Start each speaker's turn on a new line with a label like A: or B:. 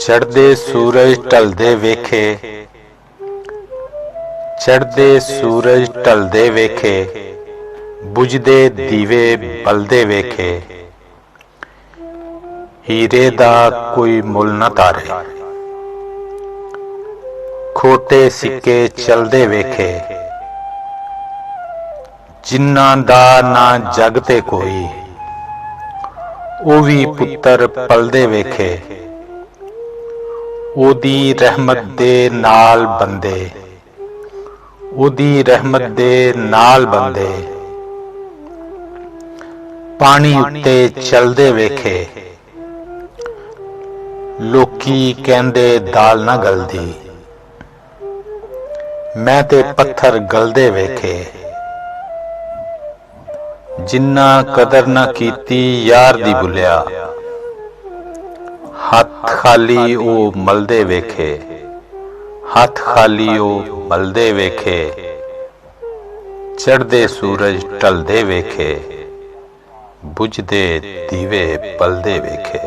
A: ਚੜ੍ਹਦੇ ਸੂਰਜ ਢਲਦੇ ਵੇਖੇ, ਚੜ੍ਹਦੇ ਸੂਰਜ ਢਲਦੇ ਵੇਖੇ, ਬੁਝਦੇ ਦੀਵੇ ਬਲਦੇ ਵੇਖੇ, ਹੀਰੇ ਦਾ ਕੋਈ ਮੁੱਲ ਨਾ ਤਾਰੇ, ਖੋਟੇ ਸਿੱਕੇ ਚਲਦੇ ਵੇਖੇ, ਜਿਨ੍ਹਾਂ ਦਾ ਨਾ ਜਗ ਤੇ ਕੋਈ, ਉਹ ਵੀ ਪੁੱਤਰ ਪਲਦੇ ਵੇਖੇ, ਉਹਦੀ ਰਹਿਮਤ ਦੇ ਨਾਲ ਬੰਦੇ, ਉਹਦੀ ਰਹਿਮਤ ਦੇ ਨਾਲ ਬੰਦੇ, ਪਾਣੀ ਉੱਤੇ ਚਲਦੇ ਵੇਖੇ, ਲੋਕੀ ਕਹਿੰਦੇ ਦਾਲ ਨਾ ਗਲਦੀ, ਮੈਂ ਤੇ ਪੱਥਰ ਗਲਦੇ ਵੇਖੇ, ਜਿਨ੍ਹਾਂ ਕਦਰ ਨਾ ਕੀਤੀ ਯਾਰ ਦੀ ਭੁੱਲਿਆ, ਹੱਥ ਖਾਲੀ ਉਹ ਮਲਦੇ ਵੇਖੇ, ਹੱਥ ਖਾਲੀ ਉਹ ਮਲਦੇ ਵੇਖੇ, ਚੜ੍ਹਦੇ ਸੂਰਜ ਢਲਦੇ ਵੇਖੇ, ਬੁਝਦੇ ਦੀਵੇ ਬਲਦੇ ਵੇਖੇ।